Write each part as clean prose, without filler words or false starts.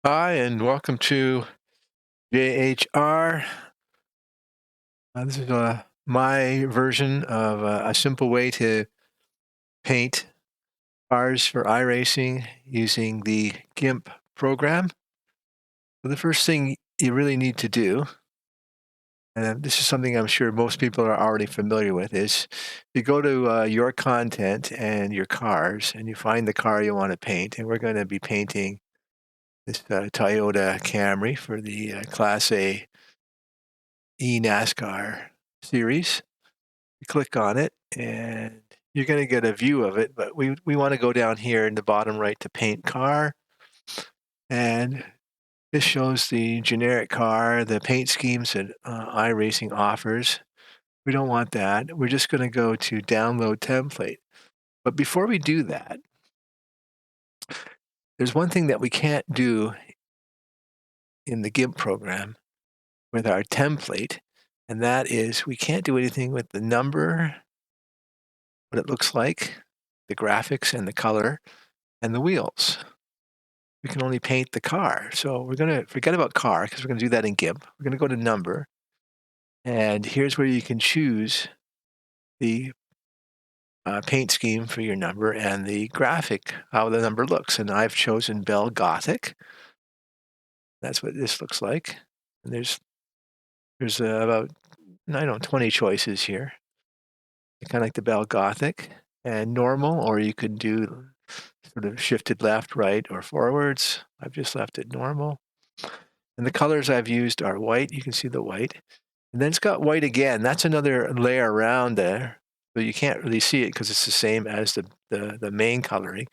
Hi, and welcome to JHR. This is my version of a simple way to paint cars for iRacing using the GIMP program. So the first thing you really need to do, and this is something I'm sure most people are already familiar with, is you go to your content and your cars, and you find the car you want to paint. And we're going to be painting this Toyota Camry for the Class A NASCAR series. You click on it and you're going to get a view of it, but we want to go down here in the bottom right to paint car. And this shows the generic car, the paint schemes that iRacing offers. We don't want that. We're just going to go to download template. But before we do that, there's one thing that we can't do in the GIMP program with our template, and that is we can't do anything with the number, what it looks like, the graphics and the color, and the wheels. We can only paint the car. So we're going to forget about car because we're going to do that in GIMP. We're going to go to number, and here's where you can choose the paint scheme for your number and the graphic, how the number looks. And I've chosen Bell Gothic. That's what this looks like. And there's about, I don't know, 20 choices here. Kind of like the Bell Gothic and normal, or you could do sort of shifted left, right, or forwards. I've just left it normal. And the colors I've used are white. You can see the white. And then it's got white again. That's another layer around there. So you can't really see it because it's the same as the main coloring.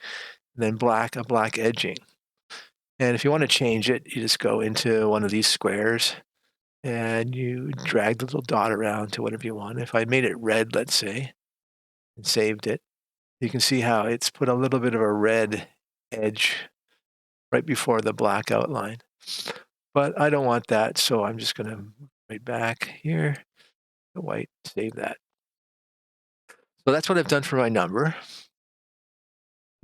And then a black edging. And if you want to change it, you just go into one of these squares and you drag the little dot around to whatever you want. If I made it red, let's say, and saved it, you can see how it's put a little bit of a red edge right before the black outline. But I don't want that, so I'm just going to right back here, the white, save that. So that's what I've done for my number.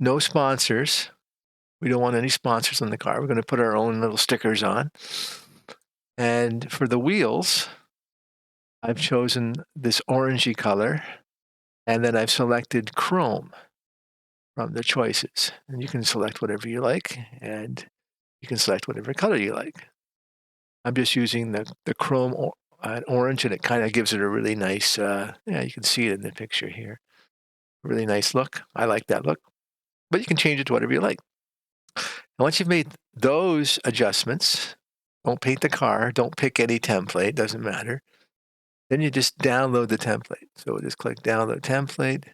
No sponsors. We don't want any sponsors on the car. We're going to put our own little stickers on. And for the wheels, I've chosen this orangey color, and then I've selected chrome from the choices. And you can select whatever you like, and you can select whatever color you like. I'm just using the chrome orange, and it kind of gives it a really nice, yeah, you can see it in the picture here. Really nice look. I like that look. But you can change it to whatever you like. And once you've made those adjustments, don't paint the car, don't pick any template, doesn't matter. Then you just download the template. So we'll just click download template,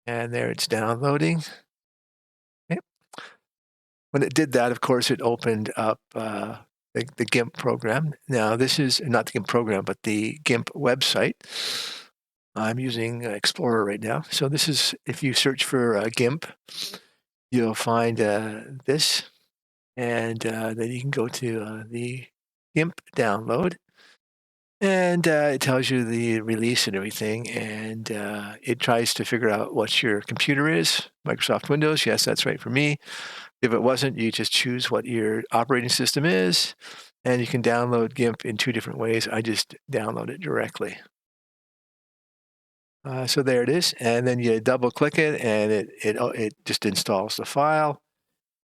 and there it's downloading. Okay. When it did that, of course, it opened up the GIMP program. Now, this is not the GIMP program, but the GIMP website. I'm using Explorer right now. So this is, if you search for GIMP, you'll find this, and then you can go to the GIMP download, and it tells you the release and everything, and it tries to figure out what your computer is. Microsoft Windows, yes, that's right for me. If it wasn't, you just choose what your operating system is, and you can download GIMP in two different ways. I just download it directly. So there it is, and then you double click it, and it just installs the file,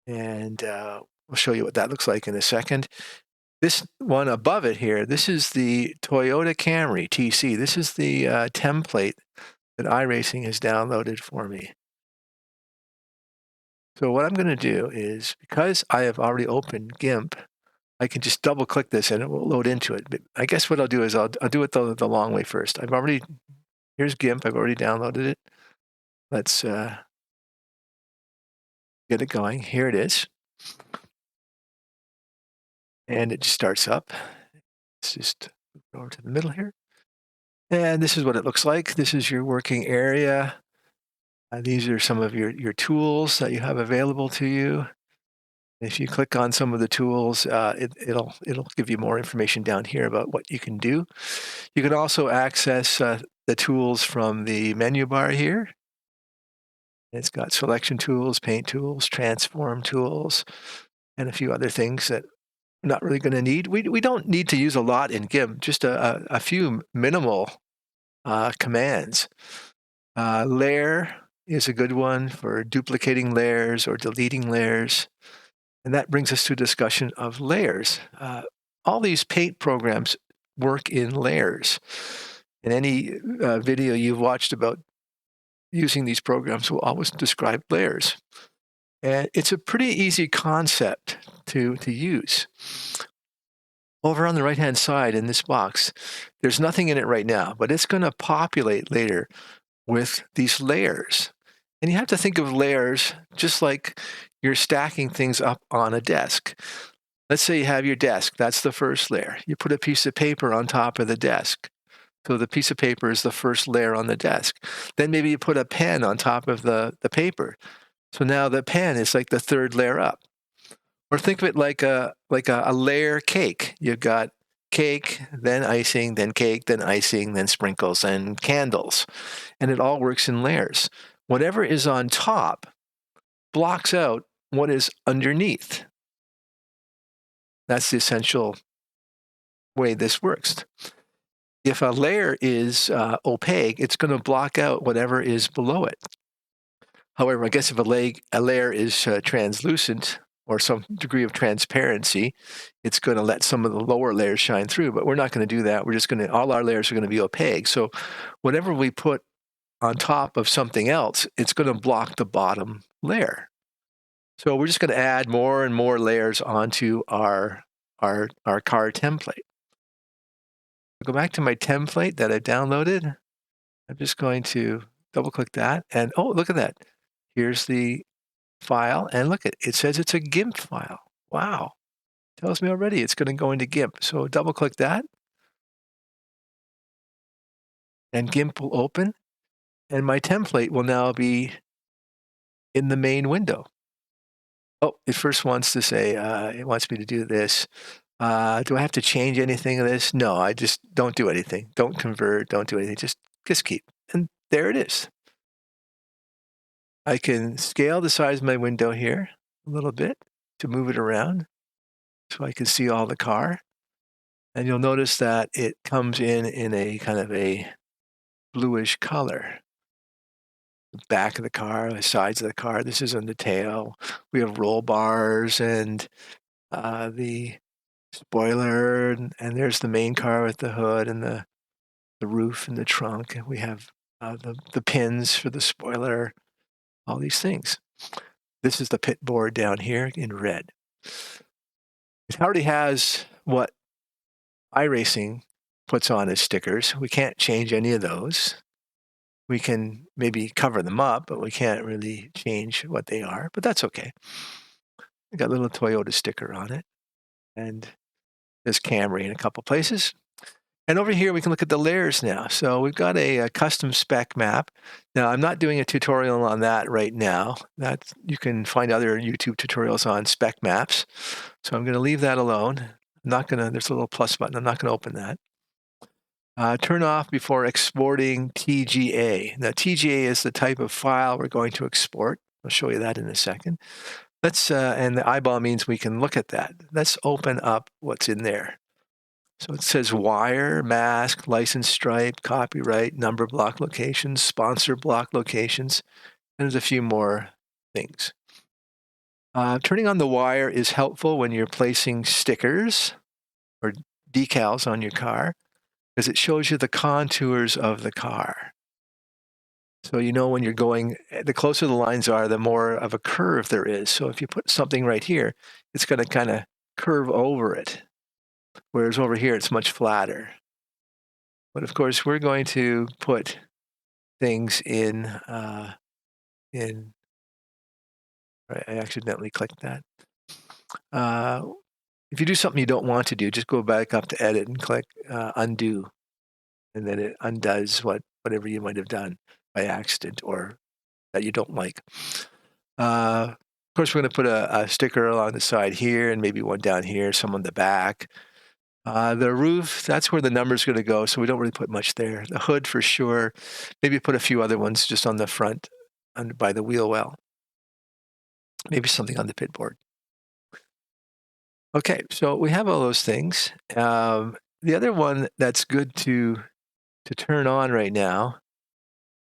and we'll show you what that looks like in a second. This one above it here, this is the Toyota Camry TC. This is the template that iRacing has downloaded for me. So what I'm going to do is, because I have already opened GIMP, I can just double click this and it will load into it. But I guess what I'll do is I'll do it the long way first. Here's GIMP. I've already downloaded it. Let's get it going. Here it is. And it just starts up. Let's just go over to the middle here. And this is what it looks like. This is your working area. These are some of your tools that you have available to you. If you click on some of the tools, it'll give you more information down here about what you can do. You can also access the tools from the menu bar here. It's got selection tools, paint tools, transform tools, and a few other things that we're not really going to need. We don't need to use a lot in GIMP, just a few minimal commands. Layer is a good one for duplicating layers or deleting layers. And that brings us to a discussion of layers. All these paint programs work in layers. And any video you've watched about using these programs will always describe layers. And it's a pretty easy concept to use. Over on the right-hand side in this box, there's nothing in it right now, but it's going to populate later with these layers. And you have to think of layers just like you're stacking things up on a desk. Let's say you have your desk. That's the first layer. You put a piece of paper on top of the desk. So the piece of paper is the first layer on the desk. Then maybe you put a pen on top of the paper. So now the pen is like the third layer up. Or think of it like a layer cake. You've got cake, then icing, then cake, then icing, then sprinkles, and candles. And it all works in layers. Whatever is on top blocks out what is underneath. That's the essential way this works. If a layer is opaque, it's going to block out whatever is below it. However, I guess if a layer is translucent or some degree of transparency, it's going to let some of the lower layers shine through. But we're not going to do that. We're just going to, all our layers are going to be opaque. So whatever we put on top of something else, it's going to block the bottom layer. So we're just going to add more and more layers onto our car template. I'll go back to my template that I downloaded. I'm just going to double click that. And oh, look at that. Here's the file. And look, it says it's a GIMP file. Wow. Tells me already it's going to go into GIMP. So double click that. And GIMP will open. And my template will now be in the main window. Oh, it first wants to say, it wants me to do this. Do I have to change anything of this? No, I just don't do anything. Don't convert, don't do anything. Just keep. And there it is. I can scale the size of my window here a little bit to move it around so I can see all the car. And you'll notice that it comes in a kind of a bluish color. The back of the car, the sides of the car. This is on the tail. We have roll bars and the spoiler, and there's the main car with the hood and the roof and the trunk. And we have the pins for the spoiler, all these things. This is the pit board down here in red. It already has what Iracing puts on as stickers. We can't change any of those. We can maybe cover them up, but we can't really change what they are, but that's okay. We got a little Toyota sticker on it, and there's Camry in a couple places. And over here, we can look at the layers now. So we've got a custom spec map. Now, I'm not doing a tutorial on that right now. You can find other YouTube tutorials on spec maps. So I'm going to leave that alone. There's a little plus button. I'm not going to open that. Turn off before exporting TGA. Now, TGA is the type of file we're going to export. I'll show you that in a second. And the eyeball means we can look at that. Let's open up what's in there. So it says wire, mask, license stripe, copyright, number block locations, sponsor block locations, and there's a few more things. Turning on the wire is helpful when you're placing stickers or decals on your car, because it shows you the contours of the car. So you know when you're going, the closer the lines are, the more of a curve there is. So if you put something right here, it's going to kind of curve over it. Whereas over here, it's much flatter. But of course, we're going to put things in, I accidentally clicked that. If you do something you don't want to do, just go back up to edit and click undo. And then it undoes whatever you might have done by accident or that you don't like. Of course, we're going to put a sticker along the side here and maybe one down here, some on the back. The roof, that's where the number's going to go, so we don't really put much there. The hood for sure. Maybe put a few other ones just on the front by the wheel well. Maybe something on the pit board. Okay, so we have all those things. The other one that's good to turn on right now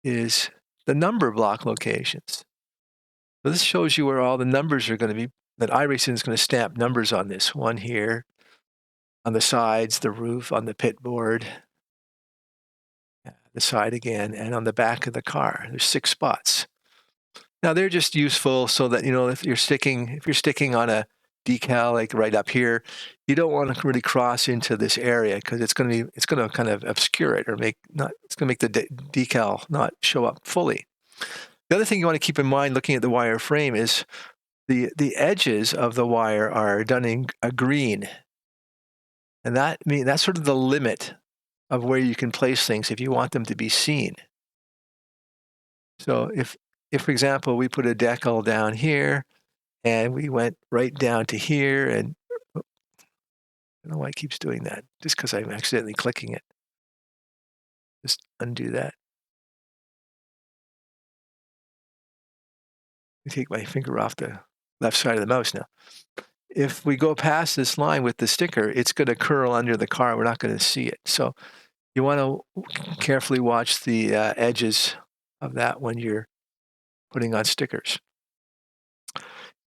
is the number block locations. So this shows you where all the numbers are going to be, that iRacing is going to stamp numbers on this one here, on the sides, the roof, on the pit board, the side again, and on the back of the car. There's 6 spots. Now they're just useful so that, if you're sticking on a decal like right up here, you don't want to really cross into this area because it's going to kind of obscure it or it's going to make the decal not show up fully. The other thing you want to keep in mind looking at the wire frame is the edges of the wire are done in a green. And that's sort of the limit of where you can place things if you want them to be seen. So if for example, we put a decal down here and we went right down to here and I don't know why it keeps doing that, just because I'm accidentally clicking it. Just undo that. I take my finger off the left side of the mouse now. If we go past this line with the sticker, it's going to curl under the car. We're not going to see it. So you want to carefully watch the edges of that when you're putting on stickers.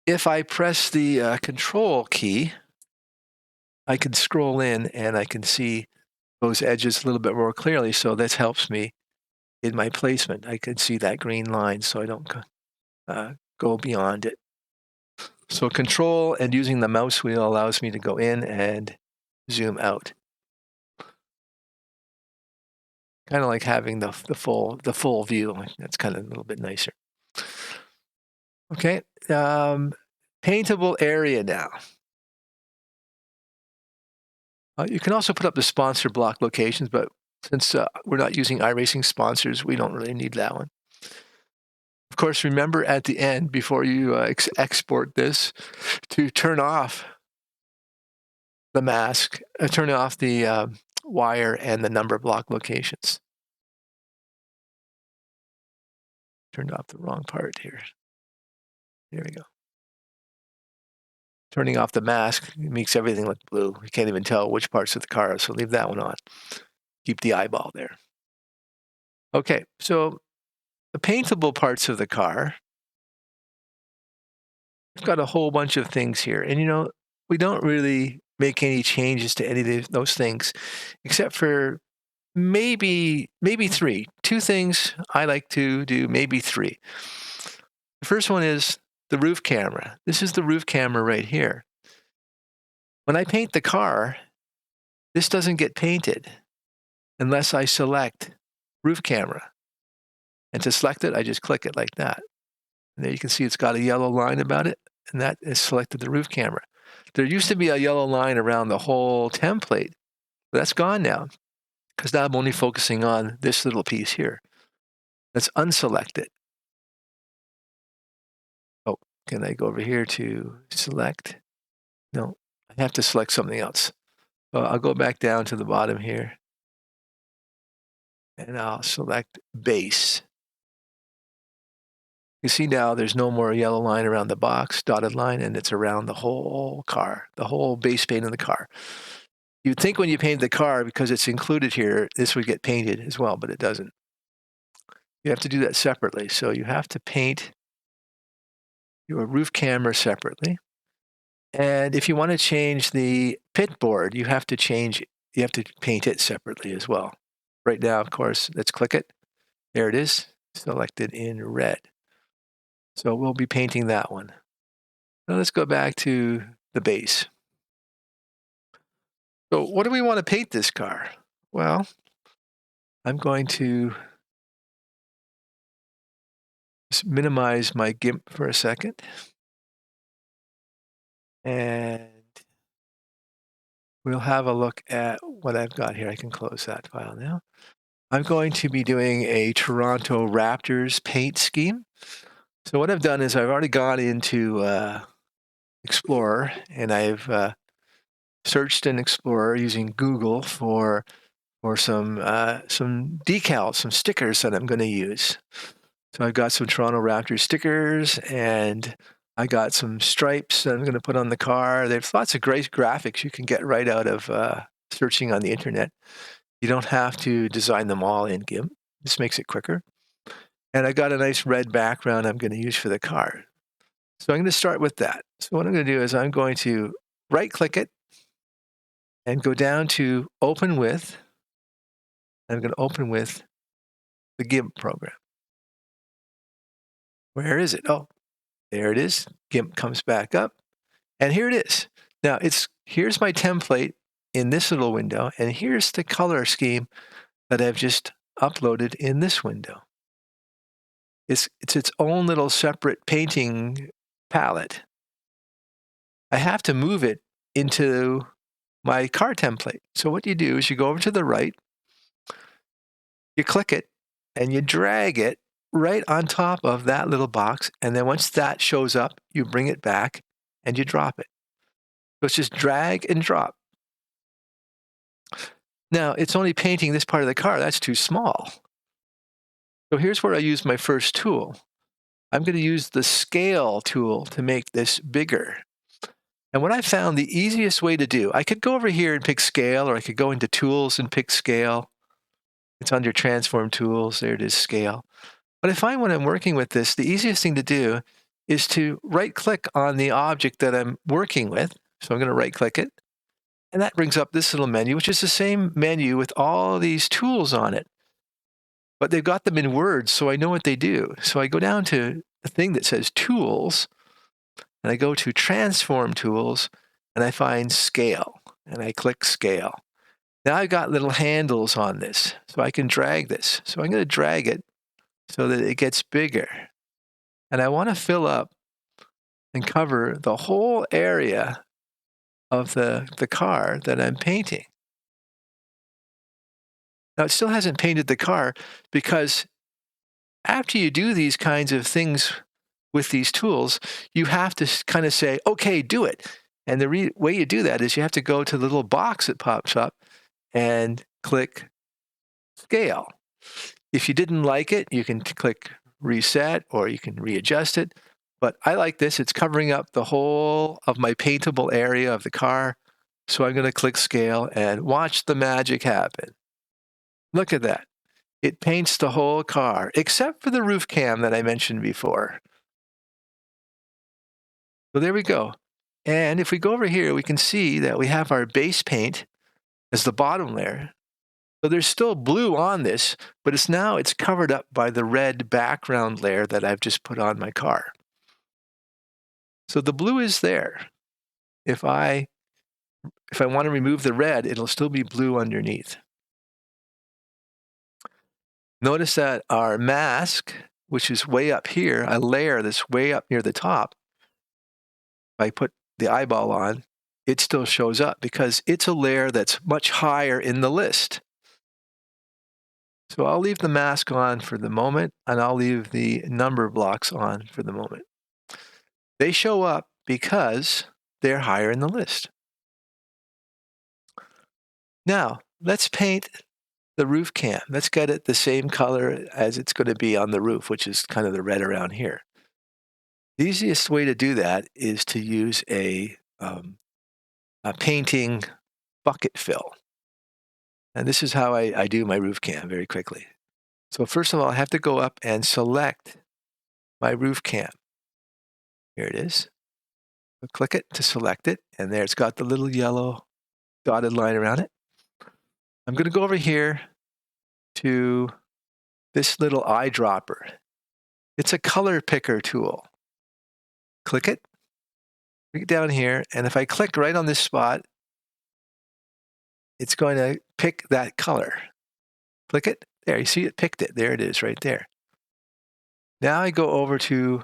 If I press the control key, I can scroll in and I can see those edges a little bit more clearly. So this helps me in my placement. I can see that green line so I don't go beyond it. So control and using the mouse wheel allows me to go in and zoom out. Kind of like having the full view. That's kind of a little bit nicer. Okay, paintable area now. You can also put up the sponsor block locations, but since we're not using iRacing sponsors, we don't really need that one. Of course, remember at the end, before you export this, to turn off the mask, turn off the wire and the number block locations. Turned off the wrong part here. There we go. Turning off the mask makes everything look blue. You can't even tell which parts of the car, so leave that one on. Keep the eyeball there. Okay, so the paintable parts of the car, we've got a whole bunch of things here. And we don't really make any changes to any of those things, except for maybe 3. 2 things I like to do, maybe 3. The first one is the roof camera. This is the roof camera right here. When I paint the car, this doesn't get painted unless I select roof camera. And to select it, I just click it like that. And there you can see it's got a yellow line about it, and that is selected the roof camera. There used to be a yellow line around the whole template, but that's gone now because now I'm only focusing on this little piece here. That's unselected. Oh, can I go over here to select? No, I have to select something else. So I'll go back down to the bottom here, and I'll select base. You see now there's no more yellow line around the box, dotted line, and it's around the whole car, the whole base paint of the car. You'd think when you paint the car, because it's included here, this would get painted as well, but it doesn't. You have to do that separately. So you have to paint your roof camera separately. And if you want to change the pit board, you have to paint it separately as well. Right now, of course, let's click it. There it is, selected in red. So we'll be painting that one. Now let's go back to the base. So what do we want to paint this car? Well, I'm going to just minimize my GIMP for a second. And we'll have a look at what I've got here. I can close that file now. I'm going to be doing a Toronto Raptors paint scheme. So what I've done is I've already gone into Explorer, and I've searched in Explorer using Google for some decals, some stickers that I'm going to use. So I've got some Toronto Raptors stickers, and I got some stripes that I'm going to put on the car. There's lots of great graphics you can get right out of searching on the internet. You don't have to design them all in GIMP. This makes it quicker. And I got a nice red background I'm going to use for the car. So I'm going to start with that. So what I'm going to do is I'm going to right-click it and go down to Open With. I'm going to open with the GIMP program. Where is it? Oh, there it is. GIMP comes back up. And here it is. Now, here's my template in this little window, and here's the color scheme that I've just uploaded in this window. It's its own little separate painting palette. I have to move it into my car template. So what you do is you go over to the right, you click it, and you drag it right on top of that little box, and then once that shows up, you bring it back and you drop it. So it's just drag and drop. Now, it's only painting this part of the car. That's too small. So here's where I use my first tool. I'm going to use the scale tool to make this bigger. And what I found the easiest way to do, I could go over here and pick scale, or I could go into tools and pick scale. It's under transform tools. There it is, scale. But I find when I'm working with this, the easiest thing to do is to right-click on the object that I'm working with. So I'm going to right-click it. And that brings up this little menu, which is the same menu with all these tools on it. But they've got them in words, so I know what they do. So I go down to the thing that says Tools, and I go to Transform Tools, and I find Scale, and I click Scale. Now I've got little handles on this, so I can drag this. So I'm going to drag it so that it gets bigger. And I want to fill up and cover the whole area of the car that I'm painting. Now, it still hasn't painted the car because after you do these kinds of things with these tools, you have to kind of say, okay, do it. And the way you do that is you have to go to the little box that pops up and click Scale. If you didn't like it, you can click Reset or you can readjust it. But I like this. It's covering up the whole of my paintable area of the car. So I'm going to click Scale and watch the magic happen. Look at that. It paints the whole car, except for the roof cam that I mentioned before. So there we go. And if we go over here, we can see that we have our base paint as the bottom layer. So there's still blue on this, but it's covered up by the red background layer that I've just put on my car. So the blue is there. If I want to remove the red, it'll still be blue underneath. Notice that our mask, which is way up here, a layer that's way up near the top, if I put the eyeball on, it still shows up because it's a layer that's much higher in the list. So I'll leave the mask on for the moment, and I'll leave the number blocks on for the moment. They show up because they're higher in the list. Now, let's paint the roof cam. Let's get it the same color as it's going to be on the roof, which is kind of the red around here. The easiest way to do that is to use a painting bucket fill. And this is how I do my roof cam very quickly. So first of all, I have to go up and select my roof cam. Here it is. I'll click it to select it, and there it's got the little yellow dotted line around it. I'm going to go over here to this little eyedropper. It's a color picker tool. Click it, bring it down here, and if I click right on this spot, it's going to pick that color. Click it. There, you see it picked it. There it is right there. Now I go over to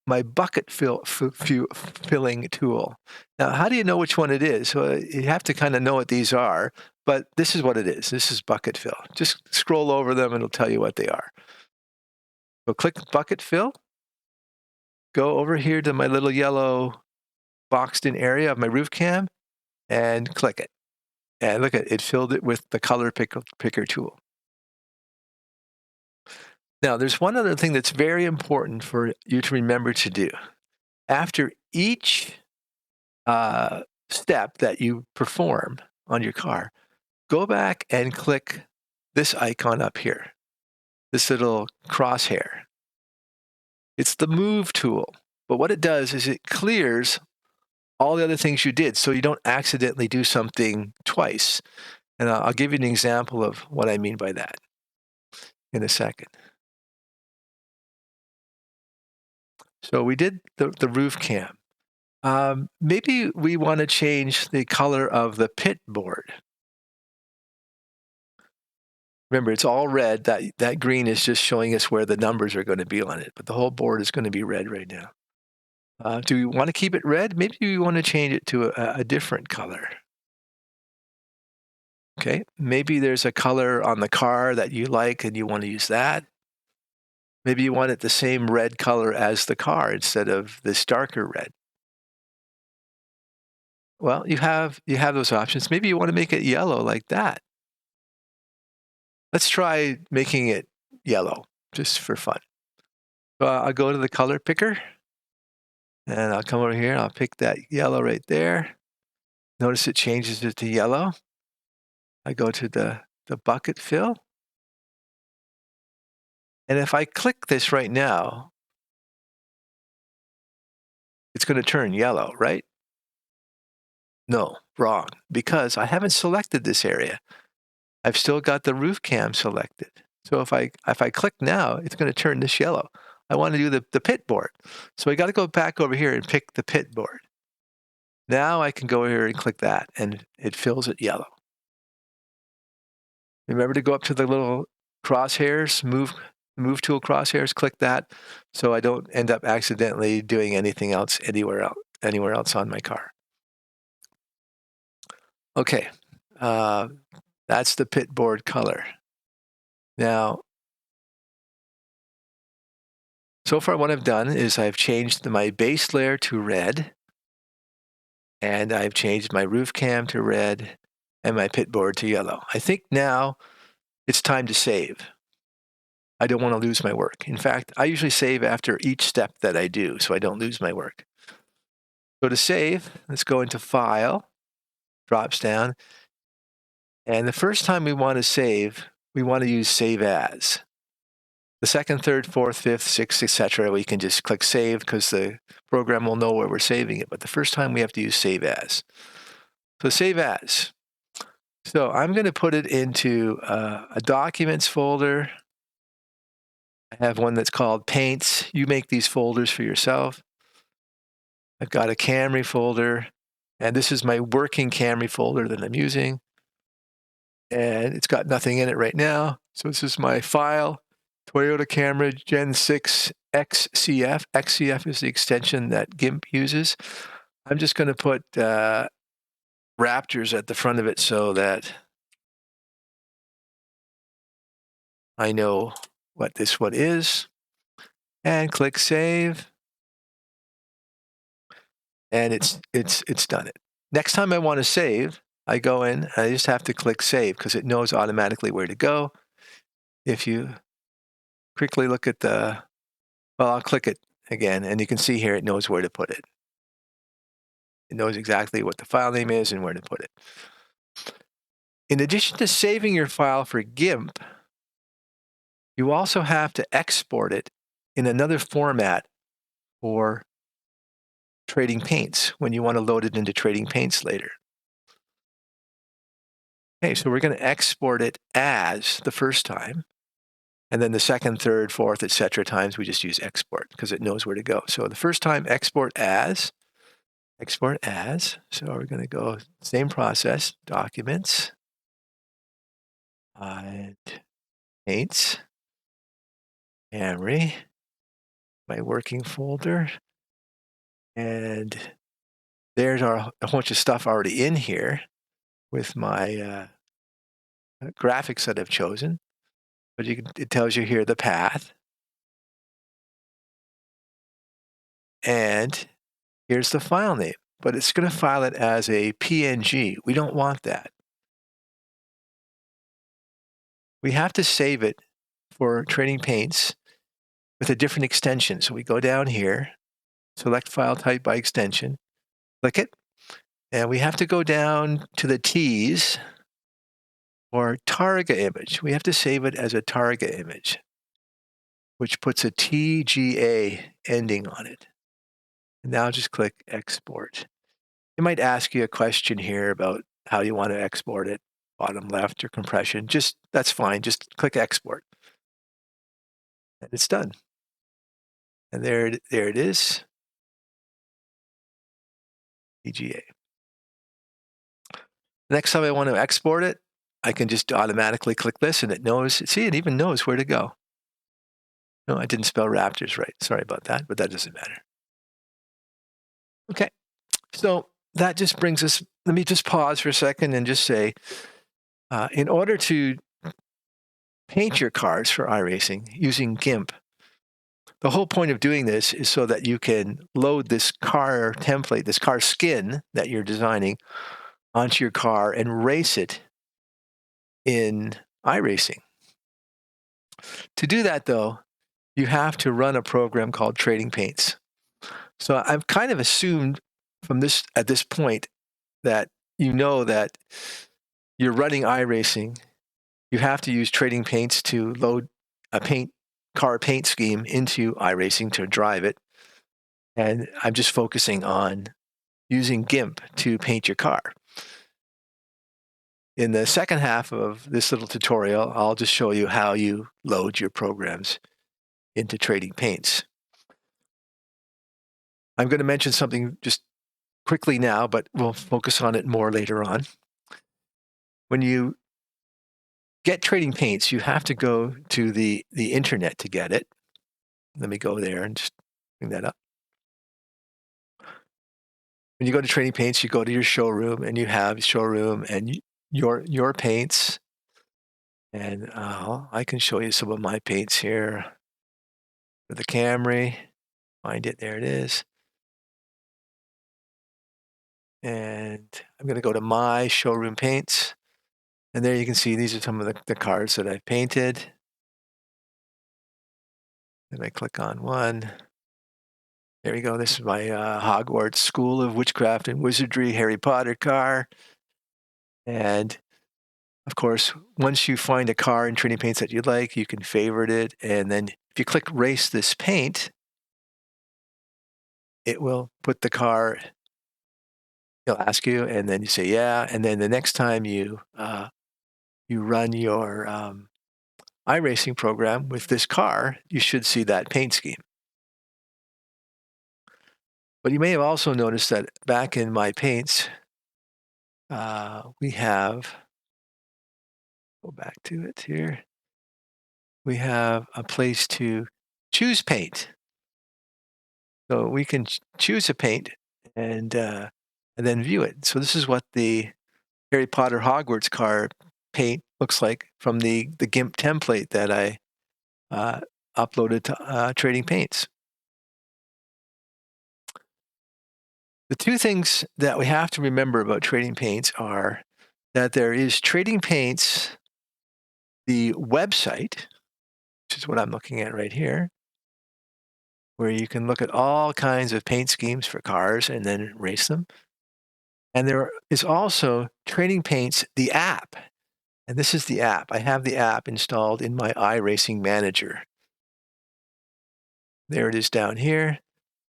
my bucket filling tool. Now, how do you know which one it is? So you have to kind of know what these are, but this is what it is. This is bucket fill. Just scroll over them and it'll tell you what they are. So click bucket fill. Go over here to my little yellow boxed in area of my roof cam and click it. And look at it, it filled it with the color picker tool. Now, there's one other thing that's very important for you to remember to do. after each step that you perform on your car, go back and click this icon up here, this little crosshair. It's the move tool, but what it does is it clears all the other things you did so you don't accidentally do something twice. And I'll give you an example of what I mean by that in a second. So we did the roof cam. Maybe we want to change the color of the pit board. Remember, it's all red. That green is just showing us where the numbers are going to be on it, but the whole board is going to be red right now. Do we want to keep it red? Maybe we want to change it to a different color. Okay, maybe there's a color on the car that you like and you want to use that. Maybe you want it the same red color as the car instead of this darker red. Well, you have those options. Maybe you want to make it yellow like that. Let's try making it yellow just for fun. So I'll go to the color picker and I'll come over here and I'll pick that yellow right there. Notice it changes it to yellow. I go to the bucket fill. And if I click this right now, it's going to turn yellow, right? No, wrong, because I haven't selected this area. I've still got the roof cam selected. So if I click now, it's going to turn this yellow. I want to do the pit board. So I got to go back over here and pick the pit board. Now I can go here and click that, and it fills it yellow. Remember to go up to the little crosshairs, move tool crosshairs, click that, so I don't end up accidentally doing anything else anywhere else on my car. Okay, that's the pit board color. Now, so far what I've done is I've changed my base layer to red, and I've changed my roof cam to red, and my pit board to yellow. I think now it's time to save. I don't want to lose my work. In fact, I usually save after each step that I do so I don't lose my work. So to save, let's go into File, drops down, and the first time we want to save, we want to use Save As. The second, third, fourth, fifth, sixth, etc., we can just click Save because the program will know where we're saving it. But the first time we have to use Save As. So Save As. So I'm going to put it into a Documents folder. I have one that's called Paints. You make these folders for yourself. I've got a Camry folder, and this is my working Camry folder that I'm using. And it's got nothing in it right now. So this is my file, Toyota Camry Gen 6 XCF. XCF is the extension that GIMP uses. I'm just going to put Raptors at the front of it so that I know what this one is. And click Save. And it's done it. Next time I want to save, I go in and I just have to click Save because it knows automatically where to go. If you quickly look at well, I'll click it again, and you can see here it knows where to put it. It knows exactly what the file name is and where to put it. In addition to saving your file for GIMP, you also have to export it in another format for Trading Paints when you want to load it into Trading Paints later. Okay, so we're going to export it as the first time, and then the second, third, fourth, etc. times we just use export because it knows where to go. So the first time, export as. So we're going to go same process, Documents, and Paints, Camry, my working folder, and there's a bunch of stuff already in here with my graphics that I've chosen. But it tells you here the path. And here's the file name. But it's going to file it as a PNG. We don't want that. We have to save it for Trading Paints with a different extension. So we go down here select file type by extension, click it, and we have to go down to the T's or target image. We have to save it as a target image, which puts a TGA ending on it. And now just click export. It might ask you a question here about how you want to export it, bottom left or compression. That's fine. Just click export. And it's done. And there it is. TGA. Next time I want to export it, I can just automatically click this and it knows, see, it even knows where to go. No, I didn't spell raptors right. Sorry about that, but that doesn't matter. Okay, so that just brings us, let me just pause for a second and just say, in order to paint your cars for iRacing using GIMP, the whole point of doing this is so that you can load this car template, this car skin that you're designing onto your car and race it in iRacing. To do that, though, you have to run a program called Trading Paints. So I've kind of assumed from this at this point that you know that you're running iRacing. You have to use Trading Paints to load a car paint scheme into iRacing to drive it. And I'm just focusing on using GIMP to paint your car. In the second half of this little tutorial, I'll just show you how you load your programs into Trading Paints. I'm going to mention something just quickly now, but we'll focus on it more later on. When you get Trading Paints, you have to go to the internet to get it. Let me go there and just bring that up. When you go to Trading Paints, you go to your showroom and you have showroom and your paints. And I can show you some of my paints here. For the Camry, find it, there it is. And I'm going to go to my showroom paints. And there you can see these are some of the cars that I've painted. And I click on one. There we go. This is my Hogwarts School of Witchcraft and Wizardry Harry Potter car. And of course, once you find a car in Trading Paints that you like, you can favorite it. And then if you click Race This Paint, it will put the car, it'll ask you, and then you say, yeah. And then the next time you run your iRacing program with this car, you should see that paint scheme. But you may have also noticed that back in my paints, we have, go back to it here, we have a place to choose paint. So we can choose a paint and then view it. So this is what the Harry Potter Hogwarts car paint looks like from the GIMP template that I uploaded to Trading Paints. The two things that we have to remember about Trading Paints are that there is Trading Paints, the website, which is what I'm looking at right here, where you can look at all kinds of paint schemes for cars and then race them. And there is also Trading Paints, the app. And this is the app. I have the app installed in my Iracing Manager. There it is down here.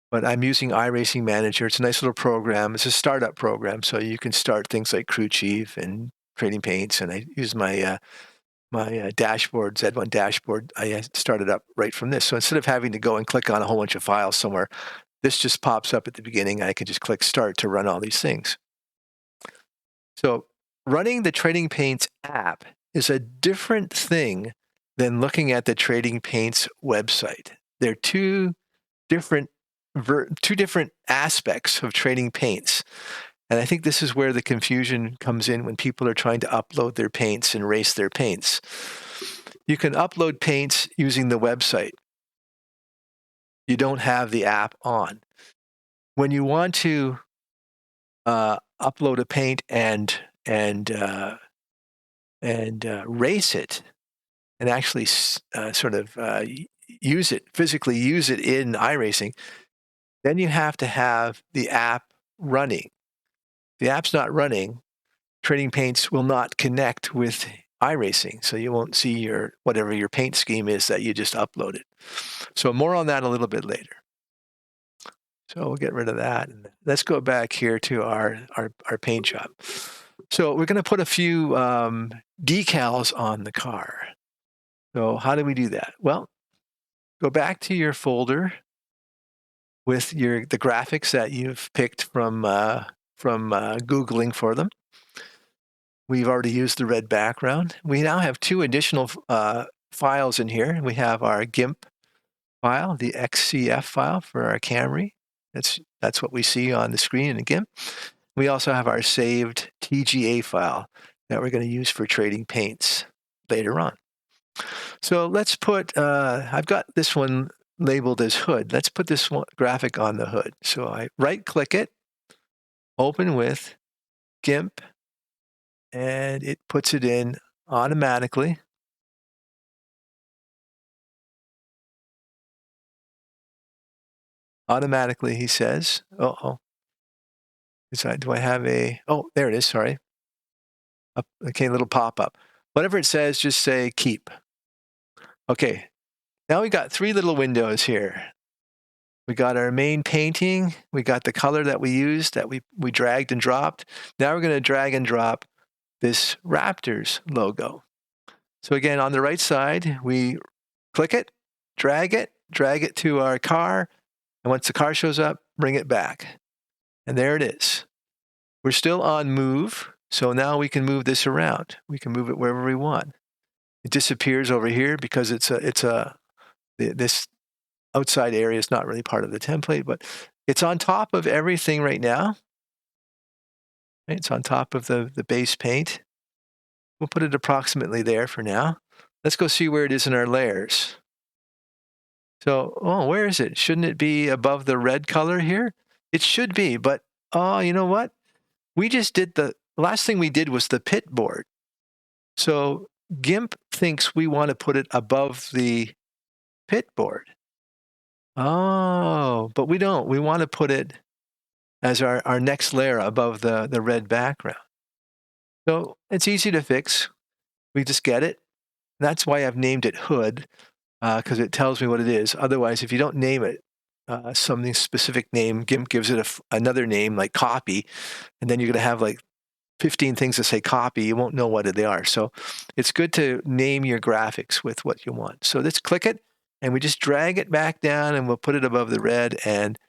But I'm using Iracing Manager. It's a nice little program. It's a startup program, so you can start things like Crew Chief and Trading Paints. And I use my dashboard, Z1 dashboard. I started up right from this. So instead of having to go and click on a whole bunch of files somewhere, this just pops up at the beginning. I can just click Start to run all these things. So running the Trading Paints app is a different thing than looking at the Trading Paints website. They're two different aspects of Trading Paints. And I think this is where the confusion comes in when people are trying to upload their paints and race their paints. You can upload paints using the website. You don't have the app on. When you want to upload a paint and race it and actually sort of physically use it in iRacing, then you have to have the app running. If the app's not running, Trading Paints will not connect with Iracing, so you won't see your whatever your paint scheme is that you just uploaded. So more on that a little bit later. So we'll get rid of that. And let's go back here to our paint job. So we're going to put a few decals on the car. So how do we do that? Well, go back to your folder with the graphics that you've picked from Googling for them. We've already used the red background. We now have two additional files in here. We have our GIMP file, the XCF file for our Camry. That's what we see on the screen in GIMP. We also have our saved TGA file that we're going to use for Trading Paints later on. So let's put, I've got this one labeled as hood. Let's put this one graphic on the hood. So I right-click it, open with GIMP, and it puts it in automatically. Automatically, he says. Uh-oh. Do I have a, oh, there it is, sorry. Okay, little pop-up. Whatever it says, just say keep. Okay, now we got three little windows here. We got our main painting. We got the color that we used that we dragged and dropped. Now we're going to drag and drop this Raptors logo. So again, on the right side, we click it, drag it to our car, and once the car shows up, bring it back. And there it is. We're still on move, so now we can move this around. We can move it wherever we want. It disappears over here because this outside area is not really part of the template, but it's on top of everything right now. It's on top of the base paint. We'll put it approximately there for now. Let's go see where it is in our layers. So, oh, where is it? Shouldn't it be above the red color here? It should be, but oh, you know what? We just did the last thing we did was the pit board. So GIMP thinks we want to put it above the pit board. Oh, but we don't. We want to put it as our next layer above the red background. So it's easy to fix. We just get it. That's why I've named it hood, because it tells me what it is. Otherwise, if you don't name it something specific name, GIMP gives it another name like copy, and then you're going to have like 15 things that say copy. You won't know what they are. So it's good to name your graphics with what you want. So let's click it, and we just drag it back down, and we'll put it above the red, and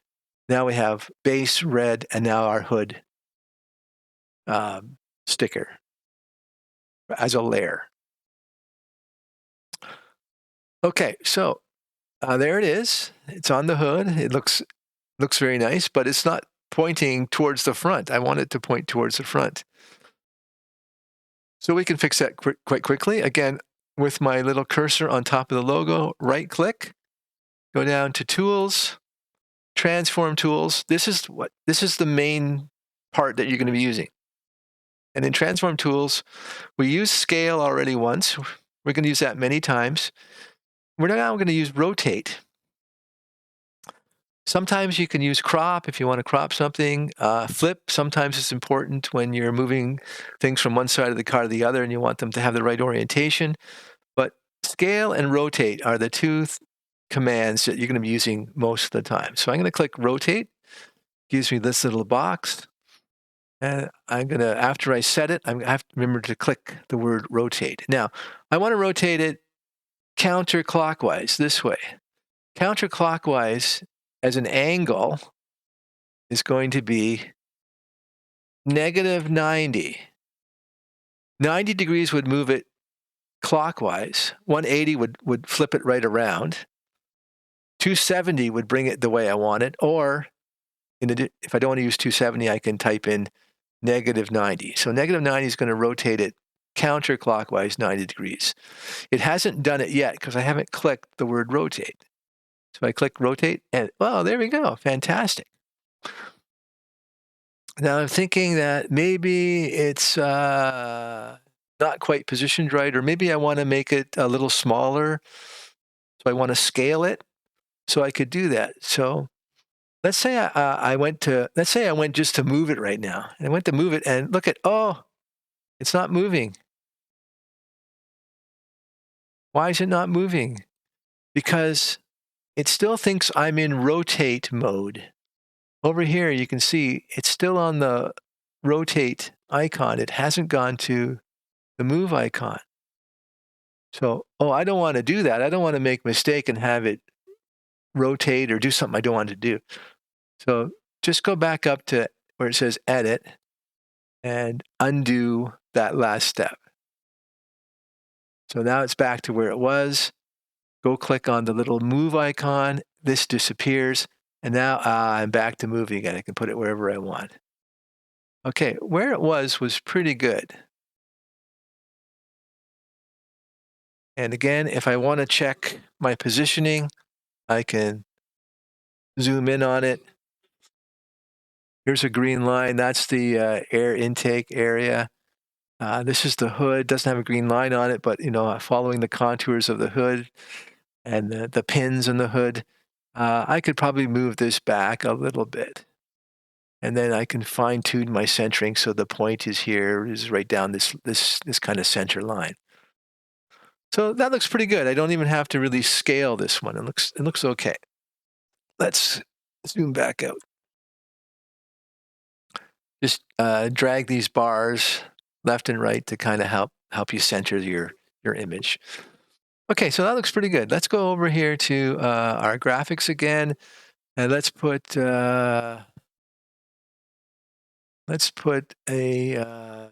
now we have base red, and now our hood sticker as a layer. Okay, so there it is. It's on the hood. It looks very nice, but it's not pointing towards the front. I want it to point towards the front. So we can fix that quite quickly. Again, with my little cursor on top of the logo, right-click, go down to Tools, Transform Tools. This is the main part that you're going to be using. And in Transform Tools, we used Scale already once. We're going to use that many times. We're now going to use Rotate. Sometimes you can use crop if you want to crop something. Flip, sometimes it's important when you're moving things from one side of the car to the other and you want them to have the right orientation. But scale and rotate are the two commands that you're going to be using most of the time. So I'm going to click rotate. Gives me this little box. And I'm going to, after I set it, I have to remember to click the word rotate. Now, I want to rotate it counterclockwise this way. Counterclockwise as an angle is going to be -90. 90 degrees would move it clockwise. 180 would flip it right around. 270 would bring it the way I want it. Or if I don't want to use 270, I can type in -90. So -90 is going to rotate it counterclockwise 90 degrees. It hasn't done it yet because I haven't clicked the word rotate. So I click rotate and, oh, there we go. Fantastic. Now I'm thinking that maybe it's not quite positioned right, or maybe I want to make it a little smaller. So I want to scale it. So I could do that. So let's say let's say I went just to move it right now. And I went to move it and look at, oh, it's not moving. Why is it not moving? Because it still thinks I'm in rotate mode. Over here, you can see it's still on the rotate icon. It hasn't gone to the move icon. So, oh, I don't want to do that. I don't want to make a mistake and have it rotate or do something I don't want to do. So just go back up to where it says edit and undo that last step. So now it's back to where it was. Go click on the little move icon. This disappears. And now I'm back to moving again. I can put it wherever I want. Okay, where it was pretty good. And again, if I want to check my positioning, I can zoom in on it. Here's a green line. That's the air intake area. This is the hood. Doesn't have a green line on it, but following the contours of the hood and the pins in the hood, I could probably move this back a little bit. And then I can fine tune my centering so the point is here, is right down this kind of center line. So that looks pretty good. I don't even have to really scale this one. It looks okay. Let's zoom back out. Just drag these bars left and right to kind of help you center your image. Okay, so that looks pretty good. Let's go over here to our graphics again, and let's put a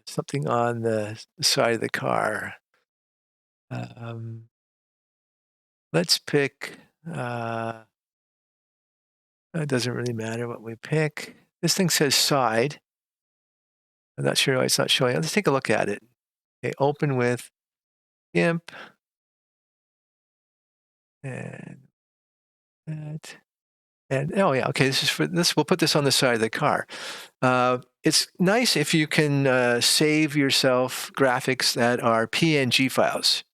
something on the side of the car. Let's pick. It doesn't really matter what we pick. This thing says side. I'm not sure why it's not showing. Let's take a look at it. Okay, open with GIMP and that. And oh yeah, okay. This is for this. We'll put this on the side of the car. It's nice if you can save yourself graphics that are PNG files.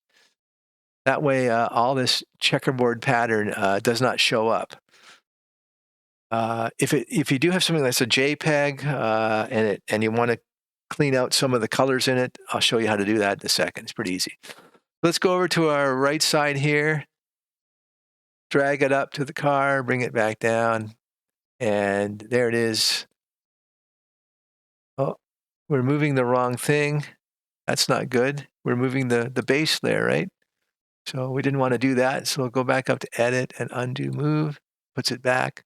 That way, all this checkerboard pattern does not show up. If you do have something that's a JPEG and you want to clean out some of the colors in it, I'll show you how to do that in a second. It's pretty easy. Let's go over to our right side here. Drag it up to the car, bring it back down, and there it is. Oh, we're moving the wrong thing. That's not good. We're moving the base layer, right? So we didn't want to do that. So we'll go back up to edit and undo move, puts it back.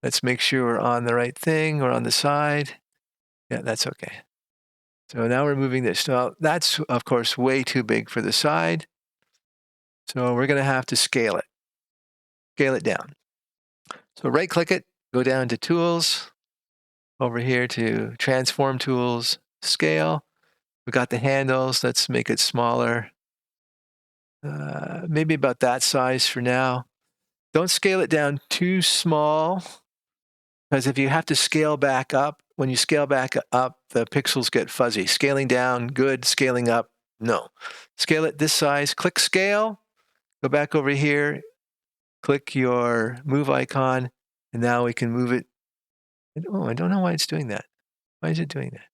Let's make sure we're on the right thing or on the side. Yeah, that's okay. So now we're moving this. Now that's, of course, way too big for the side. So we're going to have to scale it down. So right click it, go down to tools, over here to transform tools, scale. We got the handles. Let's make it smaller. Maybe about that size for now. Don't scale it down too small, because if you have to scale back up, when you scale back up, the pixels get fuzzy. Scaling down, good. Scaling up, no. Scale it this size. Click scale. Go back over here. Click your move icon, and now we can move it. Oh, I don't know why it's doing that. Why is it doing that?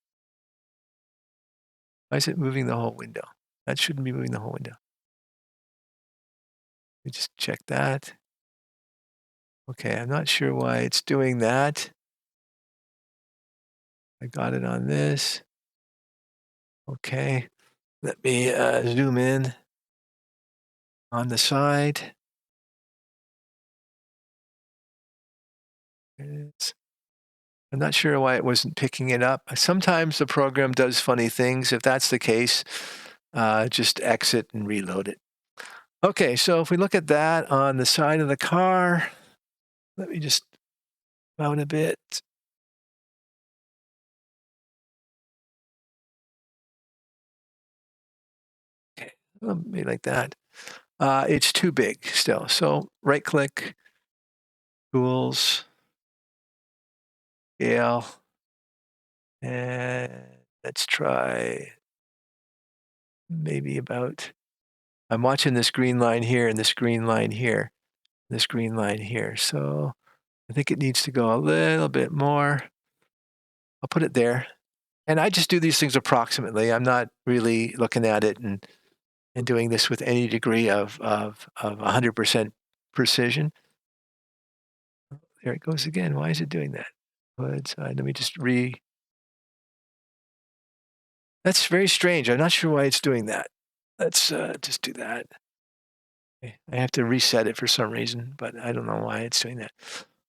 Why is it moving the whole window? That shouldn't be moving the whole window. Let me just check that. Okay, I'm not sure why it's doing that. I got it on this. Okay, let me zoom in on the side. I'm not sure why it wasn't picking it up. Sometimes the program does funny things. If that's the case, just exit and reload it. Okay, so if we look at that on the side of the car, let me just mount a bit. Okay, maybe like that. It's too big still. So right click, tools, scale, and let's try maybe about, I'm watching this green line here and this green line here, this green line here. So I think it needs to go a little bit more. I'll put it there. And I just do these things approximately. I'm not really looking at it and doing this with any degree of 100% precision. There it goes again. Why is it doing that? Let me just That's very strange. I'm not sure why it's doing that. Let's just do that. Okay. I have to reset it for some reason, but I don't know why it's doing that.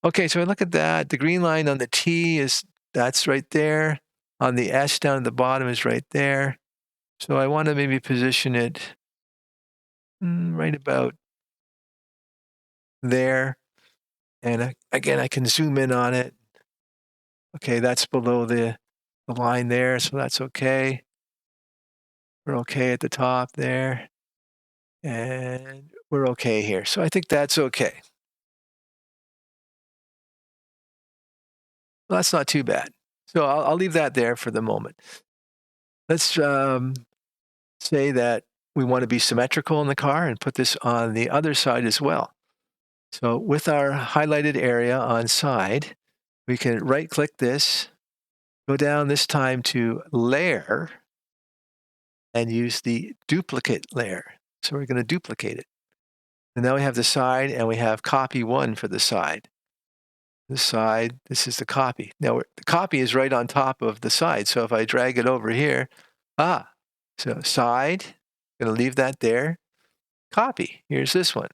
Okay, so I look at that. The green line on the T that's right there. On the S down at the bottom is right there. So I want to maybe position it right about there. And again, I can zoom in on it. Okay, that's below the line there, so that's okay. We're okay at the top there. And we're okay here. So I think that's okay. Well, that's not too bad. So I'll leave that there for the moment. Let's say that we want to be symmetrical in the car and put this on the other side as well. So with our highlighted area on side, we can right-click this, go down this time to Layer, and use the Duplicate layer. So we're going to duplicate it. And now we have the side, and we have Copy 1 for the side. The side, this is the copy. Now, the copy is right on top of the side. So if I drag it over here, so side, going to leave that there. Copy, here's this one.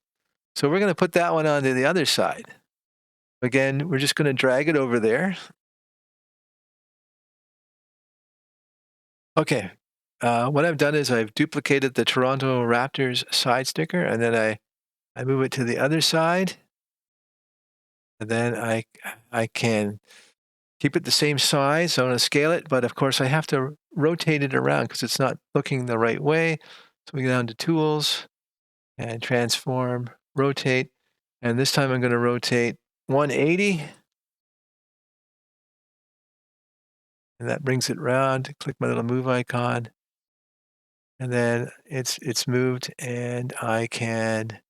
So we're going to put that one onto the other side. Again, we're just going to drag it over there. Okay, what I've done is I've duplicated the Toronto Raptors side sticker, and then I move it to the other side. And then I can keep it the same size. So I'm going to scale it, but of course I have to rotate it around because it's not looking the right way. So we go down to Tools and Transform, Rotate. And this time I'm going to rotate 180. And that brings it around. Click my little move icon. And then it's moved, and I can,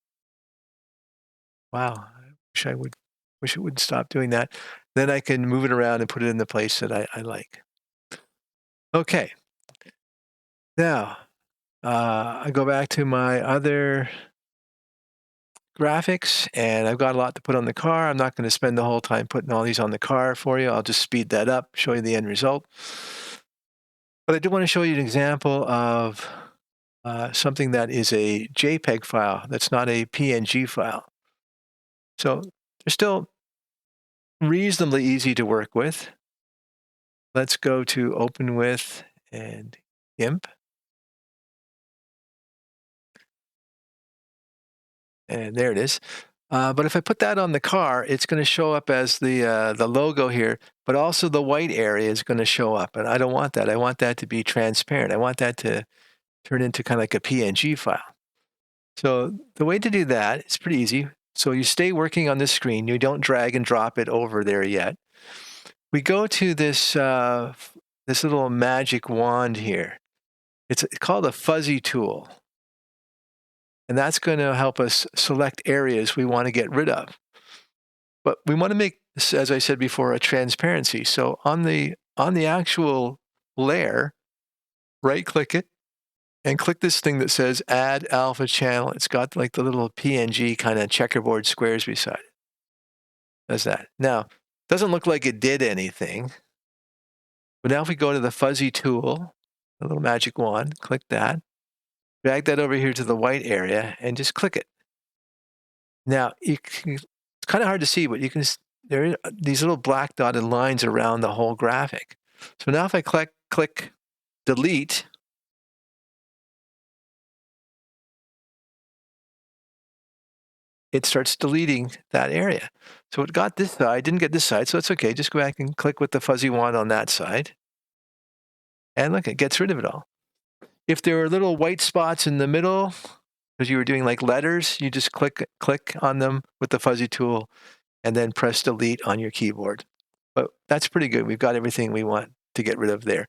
wow, I wish it would stop doing that. Then I can move it around and put it in the place that I like. Okay. Now, I go back to my other graphics, and I've got a lot to put on the car. I'm not going to spend the whole time putting all these on the car for you. I'll just speed that up, show you the end result. But I do want to show you an example of something that is a JPEG file that's not a PNG file. So they're still reasonably easy to work with. Let's go to Open With and GIMP. And there it is. But if I put that on the car, it's going to show up as the logo here, but also the white area is going to show up. And I don't want that. I want that to be transparent. I want that to turn into kind of like a PNG file. So the way to do that is pretty easy. So you stay working on this screen. You don't drag and drop it over there yet. We go to this, this little magic wand here. It's called a fuzzy tool. And that's going to help us select areas we want to get rid of. But we want to make this, as I said before, a transparency. So on the actual layer, right-click it, and click this thing that says Add Alpha Channel. It's got like the little PNG kind of checkerboard squares beside it. Does that. Now, doesn't look like it did anything. But now if we go to the fuzzy tool, the little magic wand, click that. Drag that over here to the white area and just click it. Now, it's kind of hard to see, but you can, there are these little black dotted lines around the whole graphic. So now if I click delete, it starts deleting that area. So it got this side, didn't get this side, so it's okay. Just go back and click with the fuzzy wand on that side. And look, it gets rid of it all. If there are little white spots in the middle, because you were doing like letters, you just click on them with the fuzzy tool and then press delete on your keyboard. But that's pretty good. We've got everything we want to get rid of there.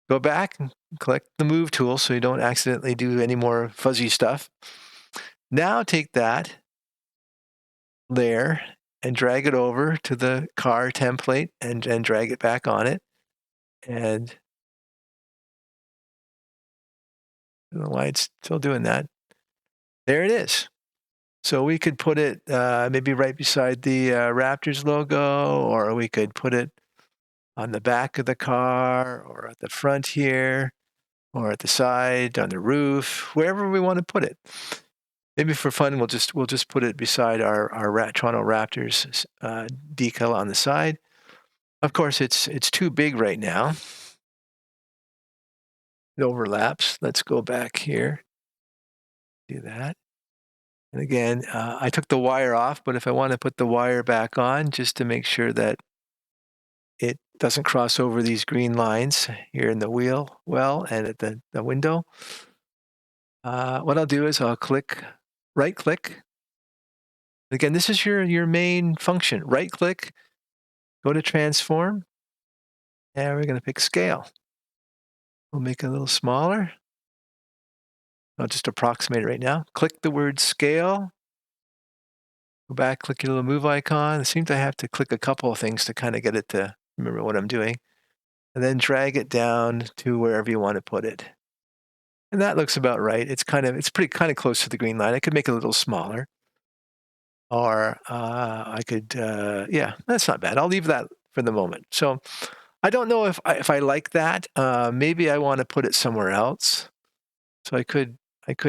Go back and click the move tool so you don't accidentally do any more fuzzy stuff. Now take that layer and drag it over to the car template and drag it back on it. And I don't know why it's still doing that. There it is. So we could put it maybe right beside the Raptors logo, or we could put it on the back of the car, or at the front here, or at the side, on the roof, wherever we want to put it. Maybe for fun, we'll just put it beside our Toronto Raptors decal on the side. Of course, it's too big right now. It overlaps. Let's go back here. Do that. And again, I took the wire off, but if I want to put the wire back on, just to make sure that it doesn't cross over these green lines here in the wheel well and at the window, what I'll do is I'll right click. Again, this is your main function. Right click, go to transform, and we're going to pick scale. We'll make it a little smaller. I'll just approximate it right now. Click the word scale. Go back, click your little move icon. It seems I have to click a couple of things to kind of get it to remember what I'm doing. And then drag it down to wherever you want to put it. And that looks about right. It's pretty kind of close to the green line. I could make it a little smaller. Or I could, yeah, that's not bad. I'll leave that for the moment. So I don't know if I like that. Maybe I want to put it somewhere else. So I could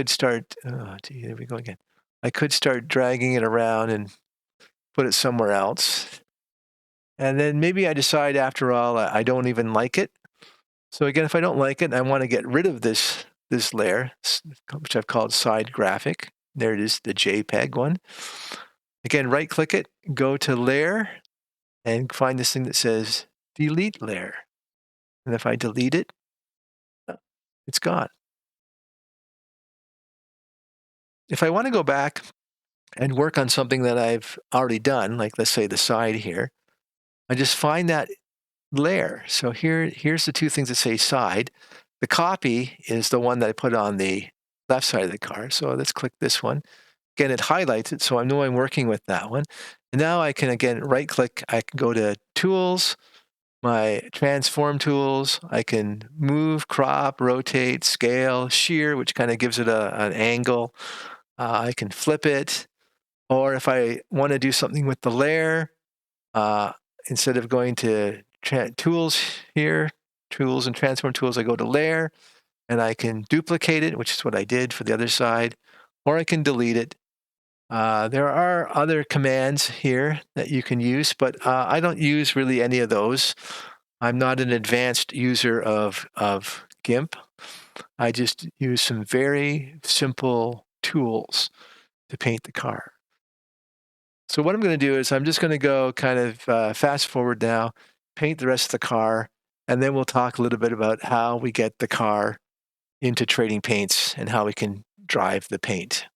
start, oh, gee, there we go again. I could start dragging it around and put it somewhere else. And then maybe I decide after all, I don't even like it. So again, if I don't like it and I want to get rid of this layer, which I've called side graphic, there it is, the JPEG one. Again, right click it, go to layer, and find this thing that says delete layer. And if I delete it, it's gone. If I want to go back and work on something that I've already done, like let's say the side here, I just find that layer. So here's the two things that say side. The copy is the one that I put on the left side of the car. So let's click this one. Again, it highlights it, so I know I'm working with that one. And now I can, again, right-click. I can go to Tools, my Transform tools. I can move, crop, rotate, scale, shear, which kind of gives it an angle. I can flip it. Or if I want to do something with the layer, instead of going to Tools here, Tools and Transform tools, I go to Layer, and I can duplicate it, which is what I did for the other side, or I can delete it. There are other commands here that you can use, but I don't use really any of those. I'm not an advanced user of GIMP. I just use some very simple tools to paint the car. So what I'm going to do is I'm just going to go kind of fast forward now, paint the rest of the car, and then we'll talk a little bit about how we get the car into Trading Paints and how we can drive the paint.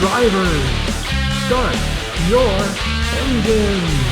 Drivers, start your engine!